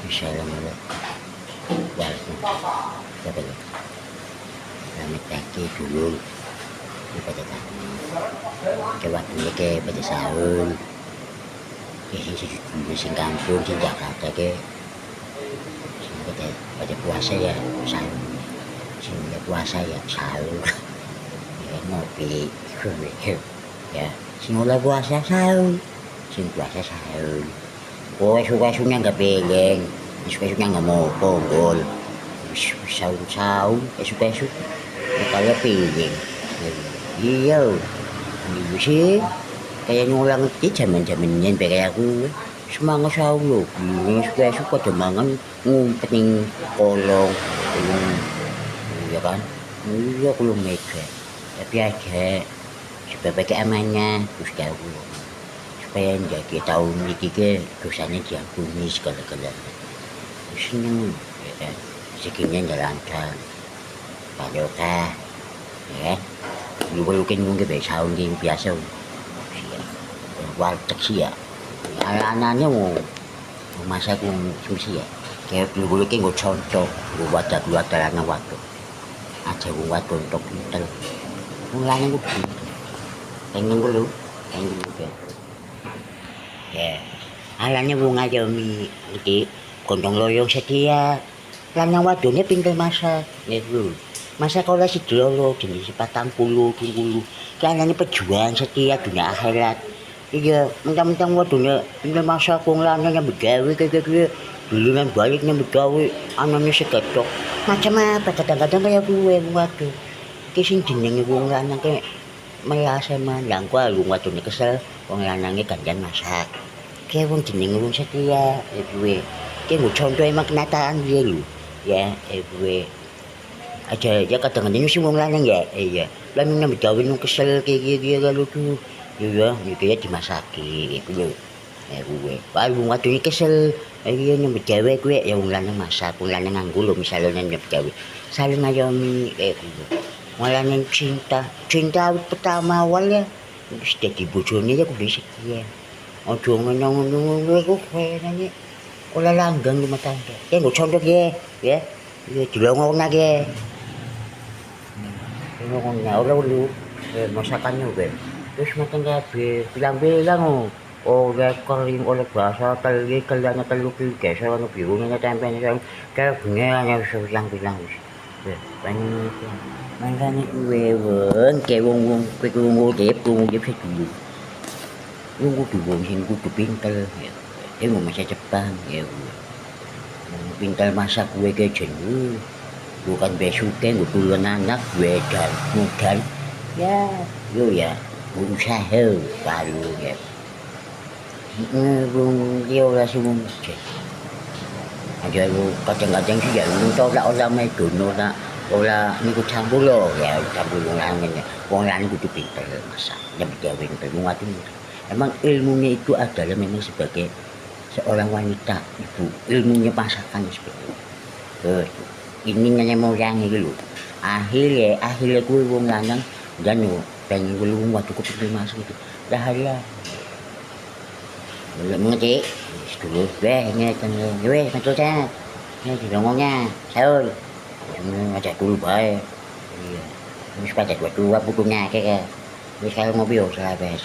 Assalamualaikum. Waalaikumsalam. Selamat pagi dulu pada kami. Coba dulu ke pada sahur. Sing kampung sing Jakarta ke. Sing pada puasa ya sahur. Sing puasa ya sahur. Ya ngopi. Ya, sing ora puasa sahur. Sing puasa sahur. Kowe suka-suka nggak peleng. Suka-suka nggak mau ponggol. Sahur-sahur, esok-esok. Kalau piling, iya, ini sih kayak ngulang itu zaman-zamannya kayak aku semangat sahur, ini suka-suka semangat ngumpetin kolong, ya kan, iya kalau mereka, tapi aja supaya keamannya terus tahu, supaya jadi tahun ini kita dosanya diampuni segala-galanya, seneng, ya kan, rezekinya jalankan. Kalau ta, ya, lukin mungkin besar mungkin biasa, warteg sih ya. Anak-anaknya mau masak sih ya. Kayak lukin gue contoh, gue buat anak waktu. Aja gue buat untuk pinter. Mulanya gue pinter. Pengen dulu kan. Ya, alanya gue ngajarin di kondong loyong setia. Lanang wadunya pinter masak, gitu. Masa kalau si Lolo jenis 40, 20, kayaknya pejuang setia dunia akhirat. Iya, mentang-mentang wadunya pindah masa kong lanangnya begawe kayak dulu yang baliknya begawe, anaknya seketok. Macam apa kadang-kadang kayak gue waduh. Kising jenenge wong lanang kayak merasa mandang gua lu wadunya kesel, wong lanangnya ganjan masak. Kayak wong jenenge wong setia, gue. Kayak gue contoh emang kenataan dia lu, ya, gue. Aja kadang-kadang sih wong lanang ya, iya. Lanang nang begawe nang kesel kayak gitu kalau tuh. Iya, ya dimasaki gitu. Ya gue. Baru waktu kesel, iya nang begawe gue ya wong lanang masak, wong lanang nganggo lho misalnya nang begawe. Saling ngayomi kayak gitu. Wong lanang cinta pertama awalnya wis dadi bojone ya kudu setia. Ojo ngono-ngono kok kayaknya olah langgang rumah tangga. Ya gue contoh ya, ya. Ya dilongong lagi. Ngomongnya orang dulu masakannya gue terus makan gabe bilang-bilang oleh kering oleh bahasa teli kaliannya telu tiga soalnya birunya tempenya kayak bengelnya bilang banyak makanya gue kayak wong dep sedulu wong sing kudu pinter ya dia mau masa depan ya pinter masak gue kayak jenuh bukan besuke gue duluan anak gue dan mudan ya yo ya usaha baru ya belum dia lah semua aja lu kadang-kadang sih ya lu tau lah orang main dono lah orang ngikut campur lo ya campur wong lain kudu pinter masak dan bergawe pinter emang ilmunya itu adalah memang sebagai seorang wanita ibu ilmunya masakan seperti itu ini nanya mau yang gitu akhirnya gue wong lanang dan pengen gue lu waktu gue pergi masuk itu dah hari lah belum mengerti dulu ini kan betul saya ini ngomongnya sahur ngajak dulu baik iya ini sepeda dua bukunya kayak ini kalau mobil salah bes